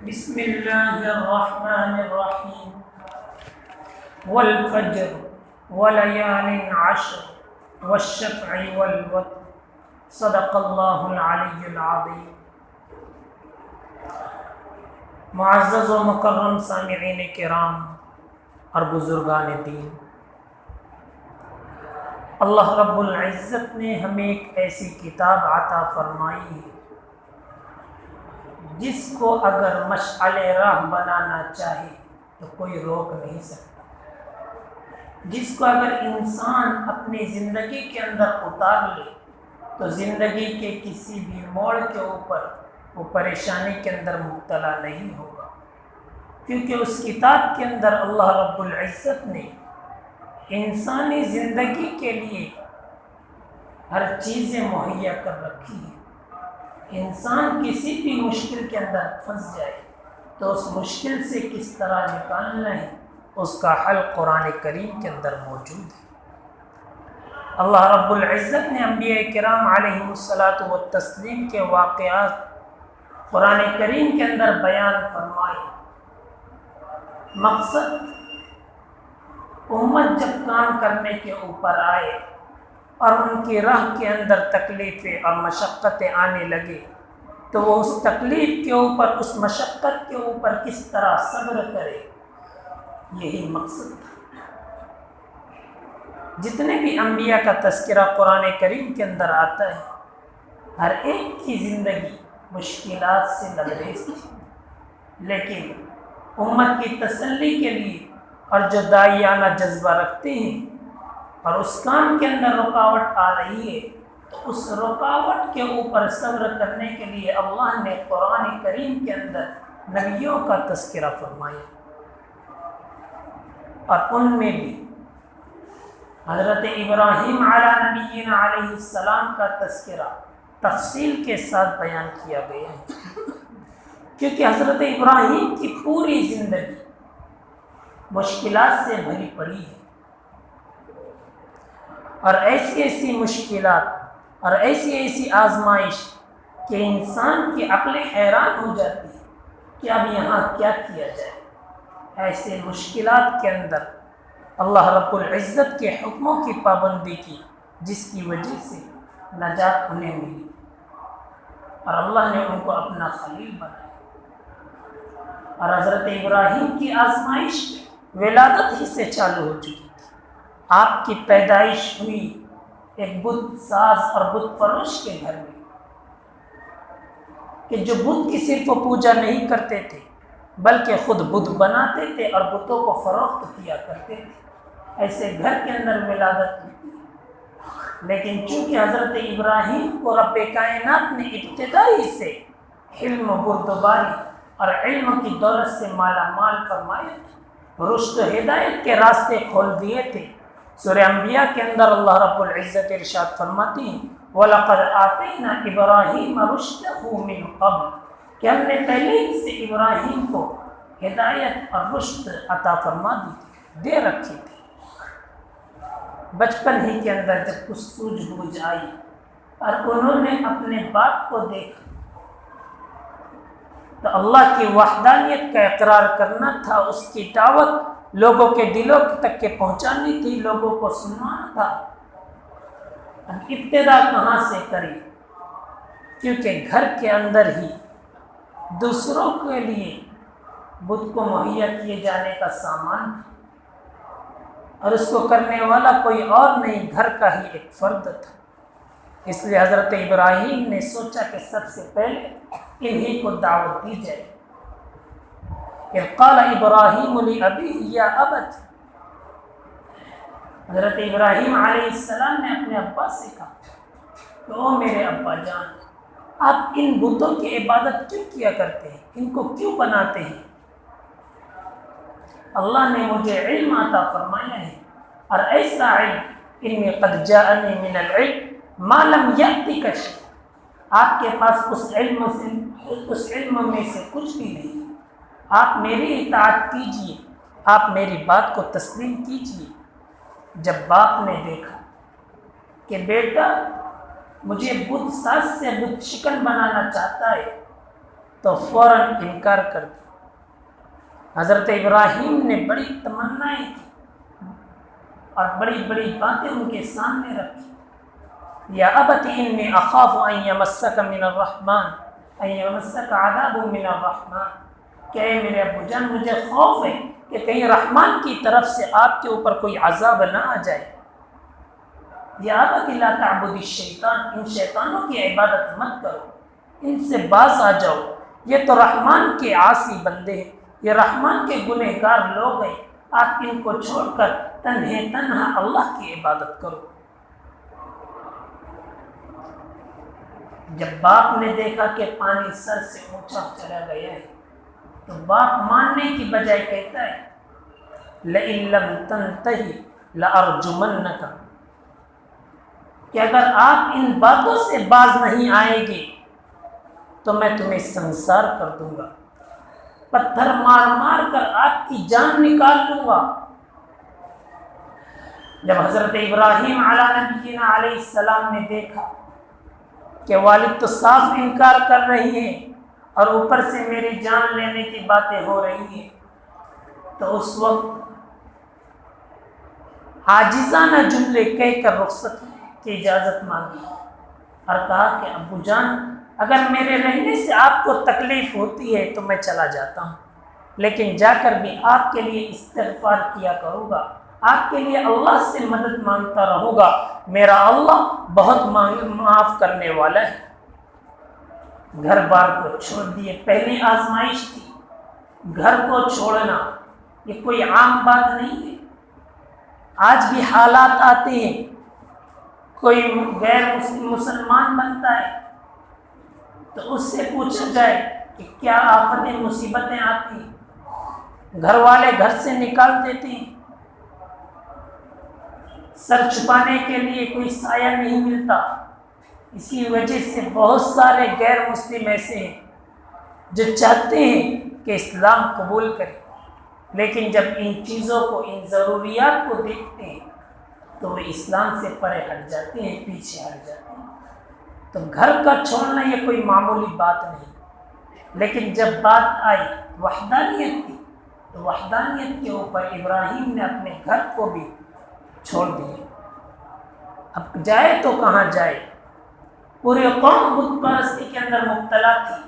بسم اللہ الرحمن الرحیم والفجر وليال عشر والشفع والوتر صدق اللہ العلی العظیم۔ معزز و مکرم سامعین کرام اور بزرگان دین، اللہ رب العزت نے ہمیں ایک ایسی کتاب عطا فرمائی ہے جس کو اگر مشعل راہ بنانا چاہے تو کوئی روک نہیں سکتا، جس کو اگر انسان اپنی زندگی کے اندر اتار لے تو زندگی کے کسی بھی موڑ کے اوپر وہ پریشانی کے اندر مبتلا نہیں ہوگا، کیونکہ اس کتاب کے اندر اللہ رب العزت نے انسانی زندگی کے لیے ہر چیزیں مہیا کر رکھی ہیں۔ انسان کسی بھی مشکل کے اندر پھنس جائے تو اس مشکل سے کس طرح نکالنا ہے، اس کا حل قرآن کریم کے اندر موجود ہے۔ اللہ رب العزت نے انبیاء کرام علیہم الصلاۃ والتسلیم کے واقعات قرآن کریم کے اندر بیان فرمائے۔ مقصد امت جب کام کرنے کے اوپر آئے اور ان کی راہ کے اندر تکلیفیں اور مشقتیں آنے لگے تو وہ اس تکلیف کے اوپر، اس مشقت کے اوپر کس طرح صبر کرے، یہی مقصد تھا۔ جتنے بھی انبیاء کا تذکرہ قرآن کریم کے اندر آتا ہے، ہر ایک کی زندگی مشکلات سے لبریز تھی، لیکن امت کی تسلی کے لیے اور جو داعیانہ جذبہ رکھتے ہیں اور اس کام کے اندر رکاوٹ آ رہی ہے تو اس رکاوٹ کے اوپر صبر کرنے کے لیے اللہ نے قرآن کریم کے اندر نبیوں کا تذکرہ فرمایا، اور ان میں بھی حضرت ابراہیم علیہ نبینا علیہ السلام کا تذکرہ تفصیل کے ساتھ بیان کیا گیا ہے، کیونکہ حضرت ابراہیم کی پوری زندگی مشکلات سے بھری پڑی ہے، اور ایسی ایسی مشکلات اور ایسی ایسی آزمائش کہ انسان کی عقل حیران ہو جاتی ہے کہ اب یہاں کیا کیا جائے۔ ایسے مشکلات کے اندر اللہ رب العزت کے حکموں کی پابندی کی، جس کی وجہ سے نجات انہیں ملی اور اللہ نے ان کو اپنا خلیل بنایا۔ اور حضرت ابراہیم کی آزمائش ولادت ہی سے چالو ہو چکی تھی۔ آپ کی پیدائش ہوئی ایک بت ساز اور بت پرست کے گھر میں، کہ جو بت کی صرف وہ پوجا نہیں کرتے تھے بلکہ خود بت بناتے تھے اور بتوں کو فروخت کیا کرتے تھے۔ ایسے گھر کے اندر ولادت ہوئی، لیکن چونکہ حضرت ابراہیم کو رب کائنات نے ابتدائی سے علم و بردباری اور علم کی دولت سے مالا مال فرمایا تھا، رشد و ہدایت کے راستے کھول دیے تھے۔ سورہ انبیاء کے اندر اللہ رب العزت ارشاد فرماتے ہیں وَلَقَدْ آتَيْنَا إِبْرَاهِيمَ رُشْدَهُ مِنْ قَبْلُ، کہ ہم نے پہلے ہی سے ابراہیم کو ہدایت اور رشد عطا فرما دی تھی، دے رکھی تھی۔ بچپن ہی کے اندر جب کچھ سوجھ بوجھ آئی اور انہوں نے اپنے باپ کو دیکھا تو اللہ کی وحدانیت کا اقرار کرنا تھا، اس کی دعوت لوگوں کے دلوں تک کے پہنچانی تھی، لوگوں کو سنانا تھا۔ اب ابتدا کہاں سے کریں، کیونکہ گھر کے اندر ہی دوسروں کے لیے بت کو مہیا کیے جانے کا سامان تھا، اور اس کو کرنے والا کوئی اور نہیں، گھر کا ہی ایک فرد تھا۔ اس لیے حضرت ابراہیم نے سوچا کہ سب سے پہلے انہی کو دعوت دی جائے۔ اذ قال ابراہیم لأبیہ یا ابت، حضرت ابراہیم علیہ السلام نے اپنے ابا سے کہا کہ او میرے ابا جان، آپ ان بتوں کی عبادت کیوں کیا کرتے ہیں، ان کو کیوں بناتے ہیں؟ اللہ نے مجھے علم عطا فرمایا ہے، اور ایسا علم انی قد جاءنی من العلم ما لم یأتک شیء، آپ کے پاس اس علم میں سے کچھ بھی نہیں، آپ میری اطاعت کیجئے، آپ میری بات کو تسلیم کیجئے۔ جب باپ نے دیکھا کہ بیٹا مجھے بت ساز سے بت شکن بنانا چاہتا ہے تو فوراً انکار کر دیا۔ حضرت ابراہیم نے بڑی تمنائیں کی اور بڑی بڑی باتیں ان کے سامنے رکھی۔ یا ابت انی اخاف ان یمسک من الرحمن ان یمسک عذاب من الرحمن، کہ اے میرے ابو جان مجھے خوف ہے کہ کہیں رحمان کی طرف سے آپ کے اوپر کوئی عذاب نہ آ جائے۔ یا ابت لا تعبد الشیطان، ان شیطانوں کی عبادت مت کرو، ان سے باز آ جاؤ، یہ تو رحمان کے عاصی بندے ہیں، یہ رحمان کے گنہگار لوگ ہیں، آپ ان کو چھوڑ کر تنہا اللہ کی عبادت کرو۔ جب باپ نے دیکھا کہ پانی سر سے اونچا چلا گیا ہے تو باپ ماننے کی بجائے کہتا ہے لئن لم تنتہی لأرجمنک، کہ اگر آپ ان باتوں سے باز نہیں آئیں گے تو میں تمہیں سنسار کر دوں گا، پتھر مار مار کر آپ کی جان نکال لوں گا۔ جب حضرت ابراہیم علیہ نبینا علیہ السلام نے دیکھا کہ والد تو صاف انکار کر رہی ہیں اور اوپر سے میری جان لینے کی باتیں ہو رہی ہیں، تو اس وقت عاجزانہ جملے کہہ کر رخصت کی اجازت مانگی اور کہا کہ ابو جان اگر میرے رہنے سے آپ کو تکلیف ہوتی ہے تو میں چلا جاتا ہوں، لیکن جا کر بھی آپ کے لیے استغفار کیا کروں گا، آپ کے لیے اللہ سے مدد مانگتا رہوں گا، میرا اللہ بہت معاف کرنے والا ہے۔ گھر بار کو چھوڑ دیے، پہلی آزمائش تھی، گھر کو چھوڑنا یہ کوئی عام بات نہیں ہے۔ آج بھی حالات آتے ہیں، کوئی غیر مسلمان بنتا ہے تو اس سے پوچھا جائے کہ کیا آفتیں مصیبتیں آتی ہیں، گھر والے گھر سے نکال دیتے ہیں، سر چھپانے کے لیے کوئی سایہ نہیں ملتا۔ اسی وجہ سے بہت سارے غیر مسلم ایسے ہیں جو چاہتے ہیں کہ اسلام قبول کریں، لیکن جب ان چیزوں کو، ان ضروریات کو دیکھتے ہیں تو وہ اسلام سے پرے ہٹ جاتے ہیں، پیچھے ہٹ جاتے ہیں۔ تو گھر کا چھوڑنا یہ کوئی معمولی بات نہیں، لیکن جب بات آئی وحدانیت کی تو وحدانیت کے اوپر ابراہیم نے اپنے گھر کو بھی چھوڑ دیے۔ اب جائے تو کہاں جائے، پوری قوم بت پرستی کے اندر مبتلا تھی،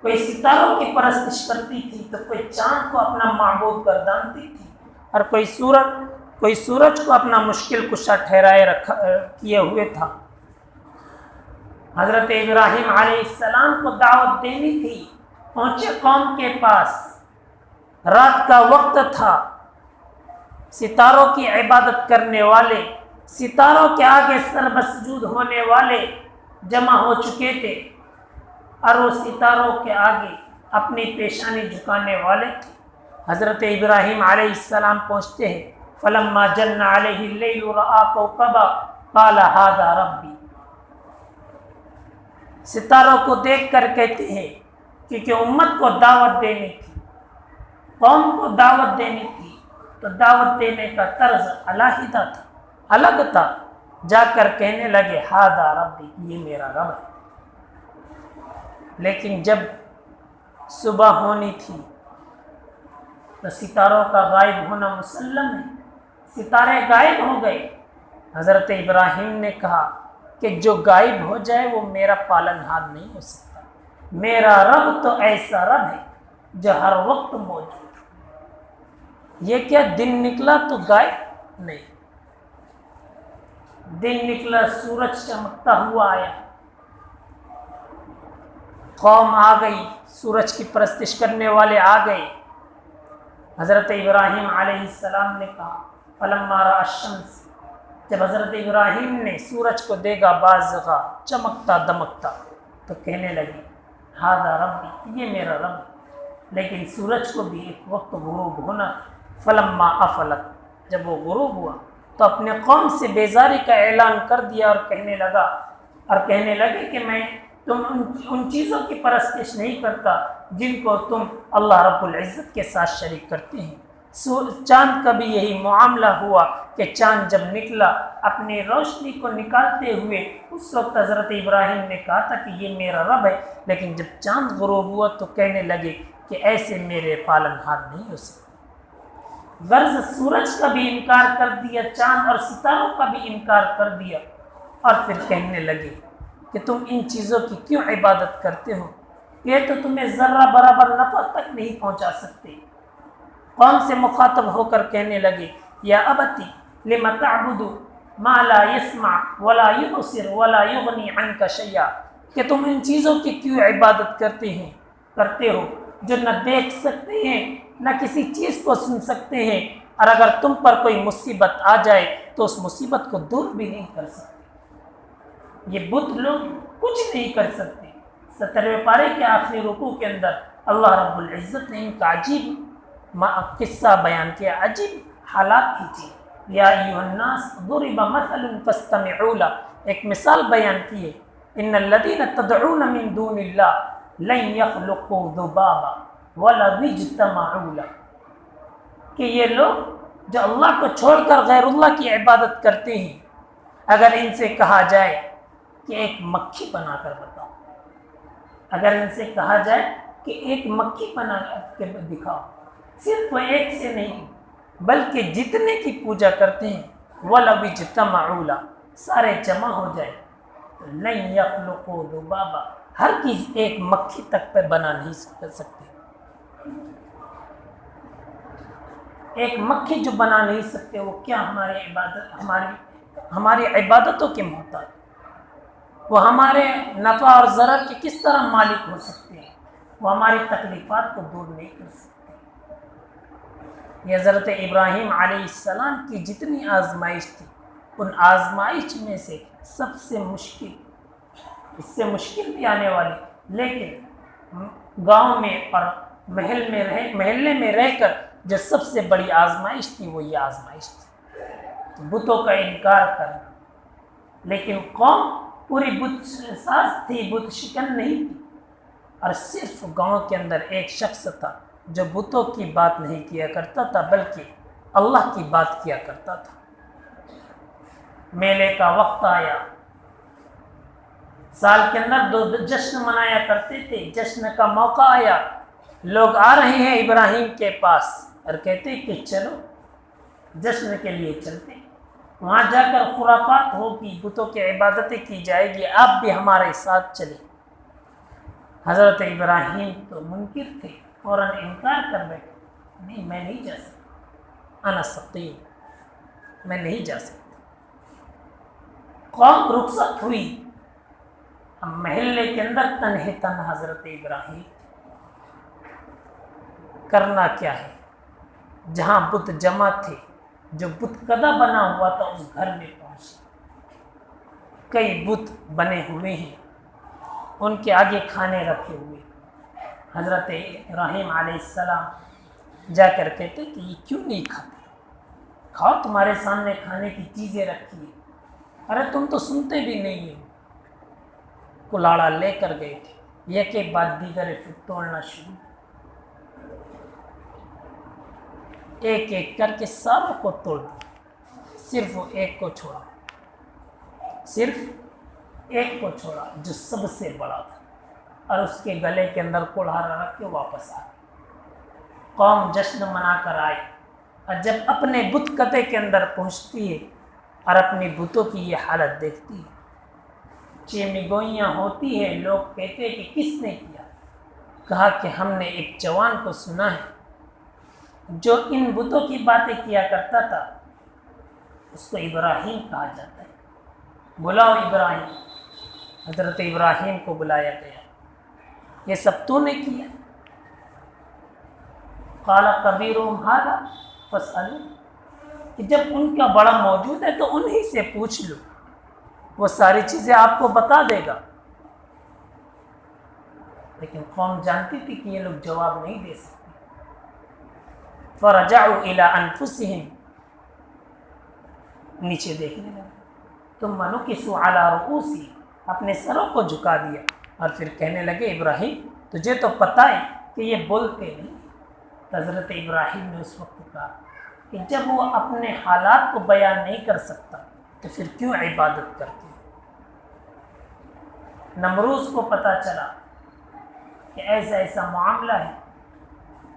کوئی ستاروں کی پرستش کرتی تھی تو کوئی چاند کو اپنا معبود گردانتی تھی اور کوئی سورج کو اپنا مشکل کشا ٹھہرائے کیے ہوئے تھا۔ حضرت ابراہیم علیہ السلام کو دعوت دینی تھی، پہنچے قوم کے پاس، رات کا وقت تھا، ستاروں کی عبادت کرنے والے، ستاروں کے آگے سر مسجود ہونے والے جمع ہو چکے تھے اور وہ ستاروں کے آگے اپنی پیشانی جھکانے والے تھے۔ حضرت ابراہیم علیہ السلام پہنچتے ہیں، فلما جن علیہ اللیل رأى کوكبا قال هذا ربی، ستاروں کو دیکھ کر کہتے ہیں کیونکہ امت کو دعوت دینی تھی، قوم کو دعوت دینی تھی، تو دعوت دینے کا طرز علیحدہ تھا، الگ تھا۔ جا کر کہنے لگے ہذا ربی، یہ میرا رب ہے۔ لیکن جب صبح ہونی تھی تو ستاروں کا غائب ہونا مسلم ہے، ستارے غائب ہو گئے۔ حضرت ابراہیم نے کہا کہ جو غائب ہو جائے وہ میرا پالنہار نہیں ہو سکتا، میرا رب تو ایسا رب ہے جو ہر وقت موجود ہے۔ یہ کیا دن نکلا تو غائب نہیں، دن نکلا سورج چمکتا ہوا آیا، قوم آ گئی، سورج کی پرستش کرنے والے آ گئے۔ حضرت ابراہیم علیہ السلام نے کہا فلما رأى الشمس، جب حضرت ابراہیم نے سورج کو دیکھا بازغا، چمکتا دمکتا، تو کہنے لگی ہذا ربی، یہ میرا رب ہے۔ لیکن سورج کو بھی ایک وقت غروب ہونا تھا۔ فلما افلت، جب وہ غروب ہوا تو اپنے قوم سے بیزاری کا اعلان کر دیا اور کہنے لگے کہ میں ان چیزوں کی پرستش نہیں کرتا جن کو تم اللہ رب العزت کے ساتھ شریک کرتے ہیں۔ چاند کا بھی یہی معاملہ ہوا کہ چاند جب نکلا اپنی روشنی کو نکالتے ہوئے اس وقت حضرت ابراہیم نے کہا تھا کہ یہ میرا رب ہے، لیکن جب چاند غروب ہوا تو کہنے لگے کہ ایسے میرے پالن ہار نہیں ہو سکتے۔ غرض سورج کا بھی انکار کر دیا، چاند اور ستاروں کا بھی انکار کر دیا، اور پھر کہنے لگے کہ تم ان چیزوں کی کیوں عبادت کرتے ہو، یہ تو تمہیں ذرہ برابر نفع تک نہیں پہنچا سکتے۔ قوم سے مخاطب ہو کر کہنے لگے یا ابتی لم تعبد ما لا يسمع ولا يبصر ولا يغني عنك شيئا، کہ تم ان چیزوں کی کیوں عبادت کرتے ہو جو نہ دیکھ سکتے ہیں نہ کسی چیز کو سن سکتے ہیں، اور اگر تم پر کوئی مصیبت آ جائے تو اس مصیبت کو دور بھی نہیں کر سکتے۔ یہ بت لوگ کچھ نہیں کر سکتے۔ 17ویں پارے کے آخری رکوع کے اندر اللہ رب العزت نے ان کا عجیب قصہ بیان کیا، عجیب حالات کی چیز۔ یا ایھا الناس ضرب مثل فاستمعوا له، ایک مثال بیان کی ہے، ان الذین تدعون من دون اللہ لن یخلقوا ذبابا ولو اجتمعوا له، کہ یہ لوگ جو اللہ کو چھوڑ کر غیر اللہ کی عبادت کرتے ہیں، اگر ان سے کہا جائے کہ ایک مکھی بنا کر بتاؤ، اگر ان سے کہا جائے کہ ایک مکھی بنا کے دکھاؤ، صرف وہ ایک سے نہیں بلکہ جتنے کی پوجا کرتے ہیں وَلَوْ اجْتَمَعُوا لَهُ، سارے جمع ہو جائے تو لَن يَخْلُقُوا ذُبَابًا، ہر چیز ایک مکھی تک پہ بنا نہیں سکتے۔ ایک مکھی جو بنا نہیں سکتے وہ کیا ہماری عبادتوں کے محتاج، وہ ہمارے نفع اور ضرر کے کس طرح مالک ہو سکتے ہیں، وہ ہماری تکلیفات کو دور نہیں کر سکتے۔ یہ حضرت ابراہیم علیہ السلام کی جتنی آزمائش تھی، ان آزمائش میں سے سب سے مشکل، اس سے مشکل بھی آنے والی، لیکن گاؤں میں اور محلے میں رہ کر جو سب سے بڑی آزمائش تھی وہ یہ آزمائش تھی، بتوں کا انکار کرنا۔ لیکن قوم پوری بت ساز تھی، بت شکن نہیں تھی، اور صرف گاؤں کے اندر ایک شخص تھا جو بتوں کی بات نہیں کیا کرتا تھا بلکہ اللہ کی بات کیا کرتا تھا۔ میلے کا وقت آیا، سال کے اندر 2 جشن منایا کرتے تھے، جشن کا موقع آیا، لوگ آ رہے ہیں ابراہیم کے پاس اور کہتے کہ چلو جشن کے لیے چلتے، وہاں جا کر خرافات ہوگی، بتوں کی عبادتیں کی جائے گی، آپ بھی ہمارے ساتھ چلیں۔ حضرت ابراہیم تو منکر تھے، فوراً انکار کر بیٹھے، نہیں میں نہیں جا سکتا، انا سقیم، میں نہیں جا سکتا۔ قوم رخصت ہوئی، اب محلے کے اندر تنہا حضرت ابراہیم، کرنا کیا ہے؟ جہاں بت جمع تھے، جو بت کدا بنا ہوا تھا اس گھر میں پہنچے، کئی بت بنے ہوئے ہیں، ان کے آگے کھانے رکھے ہوئے۔ حضرت ابراہیم علیہ السلام جا کر کہتے کہ یہ کیوں نہیں کھاتے، کھاؤ، تمہارے سامنے کھانے کی چیزیں رکھی ہیں۔ ارے تم تو سنتے بھی نہیں ہو۔ کلاڑا لے کر گئے تھے، یہ کے بعد دیگر پھر توڑنا شروع، ایک ایک کر کے ساروں کو توڑ دیا، صرف ایک کو چھوڑا، صرف ایک کو چھوڑا جو سب سے بڑا تھا، اور اس کے گلے کے اندر کلہاڑا رکھ کے واپس آ گئی۔ قوم جشن منا کر آئی، اور جب اپنے بت کتے کے اندر پہنچتی ہے اور اپنی بتوں کی یہ حالت دیکھتی ہے، چیمیگوئیاں ہوتی ہے، لوگ کہتے ہیں کہ کس نے کیا؟ کہا کہ ہم نے ایک جوان کو سنا ہے جو ان بتوں کی باتیں کیا کرتا تھا، اس کو ابراہیم کہا جاتا ہے، بلاؤ ابراہیم۔ حضرت ابراہیم کو بلایا گیا، یہ سب تو نے کیا؟ قال کبیرہم ھذا فاسألوہ، کہ جب ان کا بڑا موجود ہے تو انہی سے پوچھ لو، وہ ساری چیزیں آپ کو بتا دے گا۔ لیکن قوم جانتی تھی کہ یہ لوگ جواب نہیں دے سکتے۔ فرجعوا الی انفسہم، نیچے دیکھنے لگے، ثم نکسوا علی رؤوسہم، اپنے سروں کو جھکا دیا، اور پھر کہنے لگے ابراہیم تجھے تو پتہ ہے کہ یہ بولتے نہیں، حضرت ابراہیم نے اس وقت کہا کہ جب وہ اپنے حالات کو بیان نہیں کر سکتا تو پھر کیوں عبادت کرتے ہیں؟ نمروز کو پتہ چلا کہ ایسا ایسا معاملہ ہے،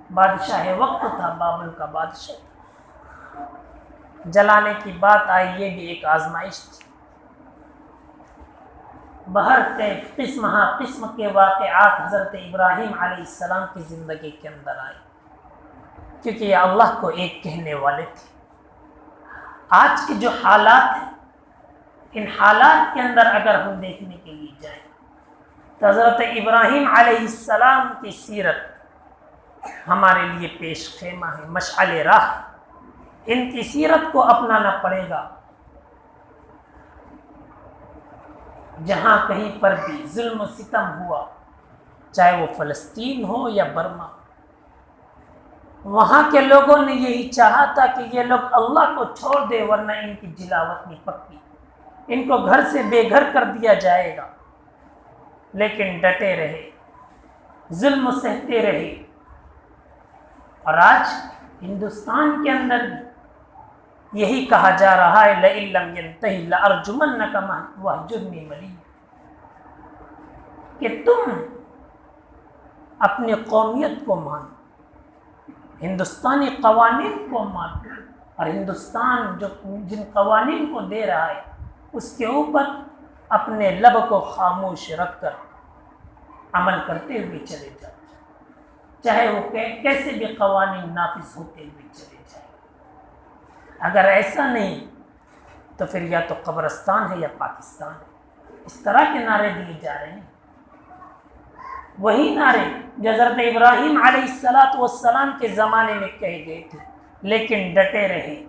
بادشاہ وقت تھا، بابل کا بادشاہ، جلانے کی بات آئی، یہ بھی ایک آزمائش تھی۔ بہر کیف قسم ہاں قسم کے واقعات حضرت ابراہیم علیہ السلام کی زندگی کے اندر آئے، کیونکہ یہ اللہ کو ایک کہنے والے تھے۔ آج کے جو حالات ہیں، ان حالات کے اندر اگر ہم دیکھنے کے لیے جائیں تو حضرت ابراہیم علیہ السلام کی سیرت ہمارے لیے پیش خیمہ ہے، مشعل راہ۔ ان کی سیرت کو اپنانا پڑے گا۔ جہاں کہیں پر بھی ظلم و ستم ہوا، چاہے وہ فلسطین ہو یا برما، وہاں کے لوگوں نے یہی چاہا تھا کہ یہ لوگ اللہ کو چھوڑ دے ورنہ ان کی جلاوت نہیں پکی، ان کو گھر سے بے گھر کر دیا جائے گا، لیکن ڈٹے رہے، ظلم سہتے رہے۔ اور آج ہندوستان کے اندر بھی یہی کہا جا رہا ہے لئن لم ينتہی لأرجمنک وہجرنی ملیہ، کہ تم اپنی قومیت کو مانو، ہندوستانی قوانین کو مانو، اور ہندوستان جو جن قوانین کو دے رہا ہے اس کے اوپر اپنے لب کو خاموش رکھ کر عمل کرتے ہوئے چلے جاؤ، چاہے وہ کیسے بھی قوانین نافذ ہوتے ہوئے چلے جائیں۔ اگر ایسا نہیں تو پھر یا تو قبرستان ہے یا پاکستان ہے۔ اس طرح کے نعرے دیے جا رہے ہیں، وہی نعرے جو حضرت ابراہیم علیہ السلام کے زمانے میں کہے گئے تھے، لیکن ڈٹے رہے۔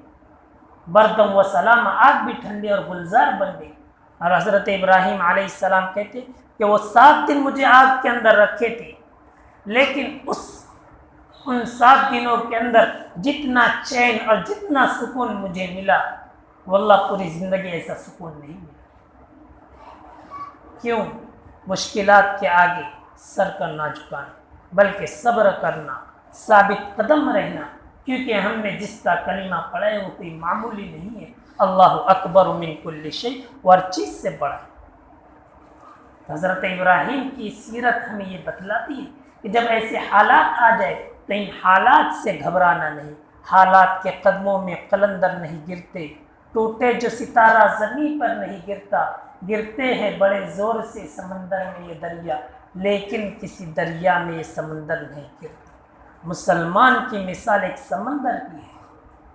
بردم و سلام، آگ بھی ٹھنڈے اور گلزار بن گئی۔ اور حضرت ابراہیم علیہ السلام کہتے کہ وہ 7 دن مجھے آگ کے اندر رکھے تھے، لیکن ان 7 دنوں کے اندر جتنا چین اور جتنا سکون مجھے ملا، واللہ پوری زندگی ایسا سکون نہیں ملا۔ کیوں؟ مشکلات کے آگے سر کا نہ جھکانا، بلکہ صبر کرنا، ثابت قدم رہنا، کیونکہ ہم نے جس کا کلمہ پڑھا ہے وہ کوئی معمولی نہیں ہے۔ اللہ اکبر من کل شیء، وہ ہر چیز سے بڑا ہے۔ حضرت ابراہیم کی سیرت ہمیں یہ بتلاتی ہے کہ جب ایسے حالات آ جائے تو ان حالات سے گھبرانا نہیں۔ حالات کے قدموں میں قلندر نہیں گرتے، ٹوٹے جو ستارہ زمین پر نہیں گرتا، گرتے ہیں بڑے زور سے سمندر میں یہ دریا، لیکن کسی دریا میں یہ سمندر نہیں گرتا۔ مسلمان کی مثال ایک سمندر کی ہے،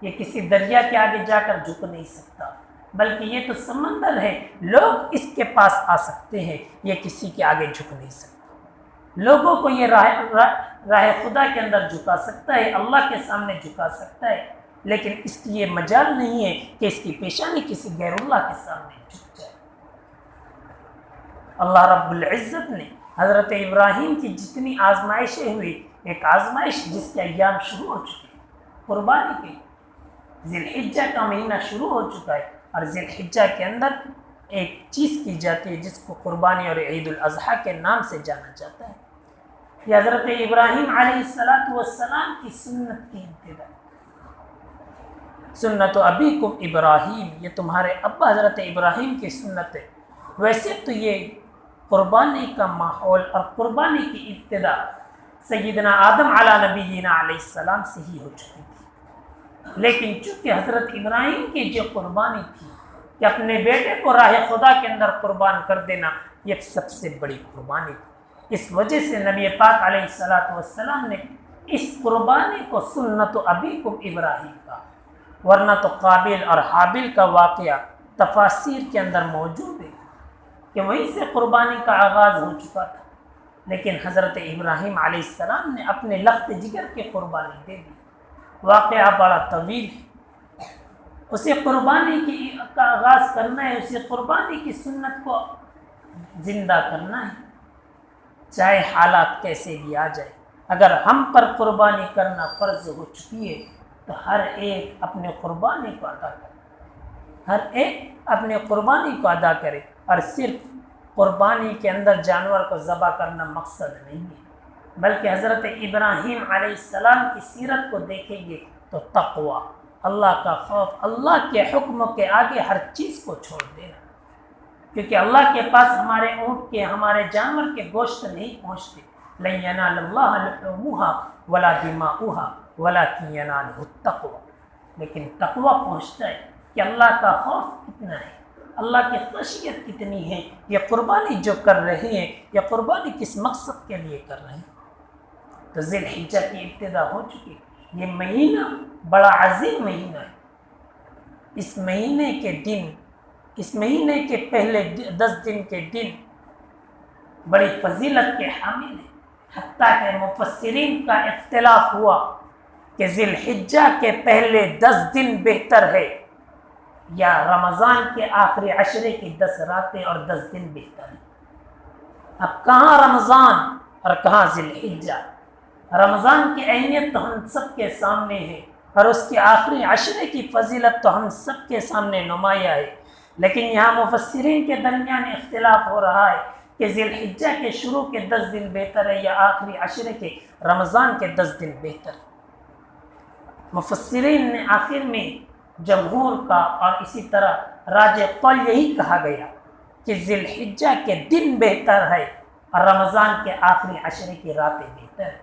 یہ کسی دریا کے آگے جا کر جھک نہیں سکتا، بلکہ یہ تو سمندر ہے، لوگ اس کے پاس آ سکتے ہیں، یہ کسی کے آگے جھک نہیں سکتا۔ لوگوں کو یہ راہ خدا کے اندر جھکا سکتا ہے، اللہ کے سامنے جھکا سکتا ہے، لیکن اس کی یہ مجال نہیں ہے کہ اس کی پیشانی کسی غیر اللہ کے سامنے جھک جائے۔ اللہ رب العزت نے حضرت ابراہیم کی جتنی آزمائشیں ہوئی، ایک آزمائش جس کے ایام شروع ہو چکے ہیں، قربانی کے ذی الحجہ کا مہینہ شروع ہو چکا ہے، اور ذی الحجہ کے اندر ایک چیز کی جاتی ہے جس کو قربانی اور عید الاضحیٰ کے نام سے جانا جاتا ہے۔ یہ حضرت ابراہیم علیہ السلام کی سنت کی ابتدا، سنت ابیکم ابراہیم، یہ تمہارے ابا حضرت ابراہیم کی سنت ہے۔ ویسے تو یہ قربانی کا ماحول اور قربانی کی ابتدا سیدنا آدم علی نبینا علیہ السلام سے ہی ہو چکی تھی، لیکن چونکہ حضرت ابراہیم کی جو قربانی تھی کہ اپنے بیٹے کو راہ خدا کے اندر قربان کر دینا، یہ سب سے بڑی قربانی تھی۔ اس وجہ سے نبی پاک علیہ السلام نے اس قربانی کو سنت ابیکم ابراہیم کا، ورنہ تو قابل اور حابل کا واقعہ تفاسیر کے اندر موجود ہے کہ وہیں سے قربانی کا آغاز ہو چکا تھا، لیکن حضرت ابراہیم علیہ السلام نے اپنے لخت جگر کی قربانی دے دی۔ واقعہ بڑا طویل ہے، اسے قربانی کا آغاز کرنا ہے، اسے قربانی کی سنت کو زندہ کرنا ہے، چاہے حالات کیسے بھی آ جائے۔ اگر ہم پر قربانی کرنا فرض ہو چکی ہے تو ہر ایک اپنے قربانی کو ادا کرے، ہر ایک اپنے قربانی کو ادا کرے، اور صرف قربانی کے اندر جانور کو ذبح کرنا مقصد نہیں ہے۔ بلکہ حضرت ابراہیم علیہ السلام کی سیرت کو دیکھیں گے تو تقوی، اللہ کا خوف، اللہ کے حکم کے آگے ہر چیز کو چھوڑ دینا، کیونکہ اللہ کے پاس ہمارے اونٹ کے، ہمارے جانور کے گوشت نہیں پہنچتے۔ لن ینال اللہ لحومها ولا دماؤها ولکن ینالہ التقوی، لیکن تقوی پہنچتا ہے کہ اللہ کا خوف کتنا ہے، اللہ کی خشیت کتنی ہے، یہ قربانی جو کر رہے ہیں یہ قربانی کس مقصد کے لیے کر رہے ہیں۔ تو ذی الحجہ کی ابتدا ہو چکی، یہ مہینہ بڑا عظیم مہینہ ہے۔ اس مہینے کے دن، اس مہینے کے پہلے 10 دن کے دن بڑی فضیلت کے حامل ہیں، حتیٰ کہ مفسرین کا اختلاف ہوا کہ ذی الحجہ کے پہلے 10 دن بہتر ہے یا رمضان کے آخری عشرے کی 10 راتیں اور 10 دن بہتر ہے۔ اب کہاں رمضان اور کہاں ذی الحجہ؟ رمضان کی اہمیت تو ہم سب کے سامنے ہے اور اس کے آخری عشرے کی فضیلت تو ہم سب کے سامنے نمایاں ہے، لیکن یہاں مفسرین کے درمیان اختلاف ہو رہا ہے کہ ذی الحجہ کے شروع کے 10 دن بہتر ہے یا آخری عشرے کے رمضان کے 10 دن بہتر ہے۔ مفسرین نے آخر میں جمہور کا اور اسی طرح راجح قول یہی کہا گیا کہ ذی الحجہ کے دن بہتر ہے اور رمضان کے آخری عشرے کی راتیں بہتر ہے،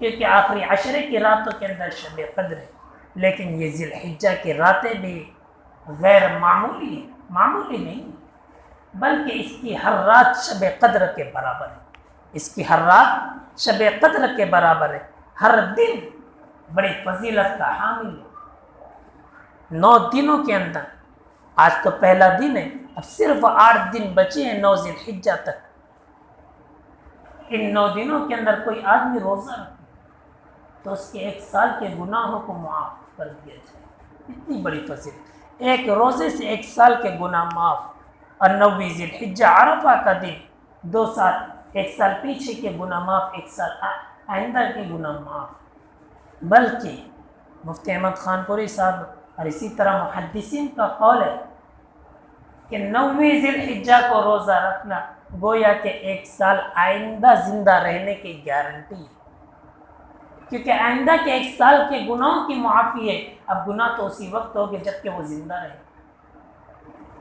کیونکہ آخری عشرے کی راتوں کے اندر شب قدر ہے، لیکن یہ ذی الحجہ کی راتیں بھی غیر معمولی ہیں، معمولی نہیں بلکہ اس کی ہر رات شب قدر کے برابر ہے، اس کی ہر رات شب قدر کے برابر ہے، ہر دن بڑی فضیلت کا حامل ہے۔ 9 دنوں کے اندر، آج تو پہلا دن ہے، اب صرف 8 دن بچے ہیں 9 ذی الحجہ تک، ان 9 دنوں کے اندر کوئی آدمی روزہ رکھے تو اس کے 1 سال کے گناہوں کو معاف کر دیا جائے، اتنی بڑی فضیلت، ایک روزے سے 1 سال کے گناہ معاف۔ اور 9 ذی الحجہ عرفہ کا دن 2 سال، 1 سال پیچھے کے گناہ معاف، 1 سال آئندہ کے گناہ معاف۔ بلکہ مفتی احمد خان پوری صاحب اور اسی طرح محدثین کا قول ہے کہ 9 ذی الحجہ کو روزہ رکھنا گویا کہ 1 سال آئندہ زندہ رہنے کی گارنٹی ہے، کیونکہ آئندہ کے 1 سال کے گناہوں کی معافی ہے، اب گناہ تو اسی وقت ہوگے جب کہ وہ زندہ رہے۔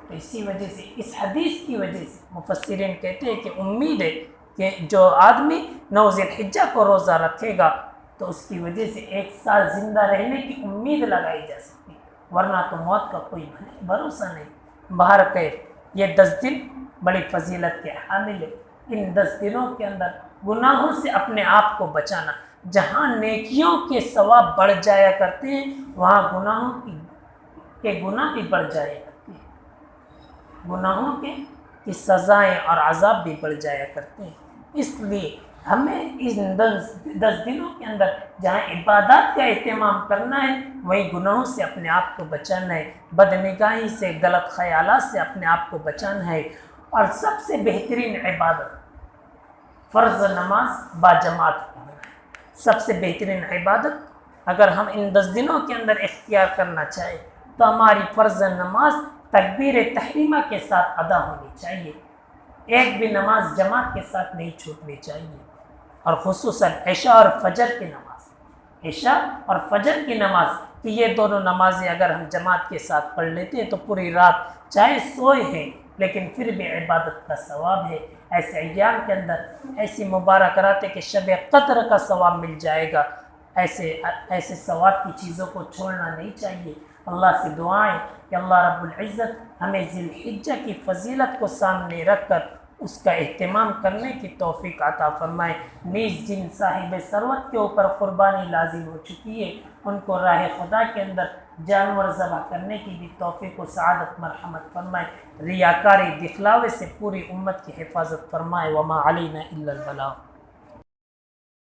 تو اسی وجہ سے، اس حدیث کی وجہ سے مفسرین کہتے ہیں کہ امید ہے کہ جو آدمی 9 ذی الحجہ کو روزہ رکھے گا تو اس کی وجہ سے 1 سال زندہ رہنے کی امید لگائی جا سکتی، ورنہ تو موت کا کوئی بھروسہ نہیں۔ بہرکیف یہ 10 دن بڑی فضیلت کے حامل ہے، ان 10 دنوں کے اندر گناہوں سے اپنے آپ کو بچانا، جہاں نیکیوں کے ثواب بڑھ جایا کرتے ہیں وہاں گناہوں کے گناہ بھی بڑھ جایا کرتے ہیں، گناہوں کی سزائیں اور عذاب بھی بڑھ جایا کرتے ہیں۔ اس لیے ہمیں ان 10 دنوں کے اندر جہاں عبادات کا اہتمام کرنا ہے وہیں گناہوں سے اپنے آپ کو بچانا ہے، بدنگاہی سے، غلط خیالات سے اپنے آپ کو بچانا ہے، اور سب سے بہترین عبادت فرض نماز باجماعت پڑھنا ہے۔ سب سے بہترین عبادت اگر ہم ان 10 دنوں کے اندر اختیار کرنا چاہیں تو ہماری فرض نماز تکبیر تحریمہ کے ساتھ ادا ہونی چاہیے، ایک بھی نماز جماعت کے ساتھ نہیں چھوٹنی چاہیے، اور خصوصاً عشاء اور فجر کی نماز، عشاء اور فجر کی نماز کہ یہ دونوں نمازیں اگر ہم جماعت کے ساتھ پڑھ لیتے ہیں تو پوری رات چاہے سوئے ہیں لیکن پھر بھی عبادت کا ثواب ہے۔ ایسے ایام کے اندر ایسی مبارک راتیں کہ شب قدر کا ثواب مل جائے گا، ایسے ثواب کی چیزوں کو چھوڑنا نہیں چاہیے۔ اللہ سے دعائیں کہ اللہ رب العزت ہمیں ذی الحجہ کی فضیلت کو سامنے رکھ کر اس کا اہتمام کرنے کی توفیق عطا فرمائے۔ نیز جن صاحب ثروت کے اوپر قربانی لازم ہو چکی ہے ان کو راہ خدا کے اندر جانور ذبح کرنے کی بھی توفیق و سعادت مرحمت فرمائے، ریاکاری دکھلاوے سے پوری امت کی حفاظت فرمائے۔ وما علینا الا البلاغ۔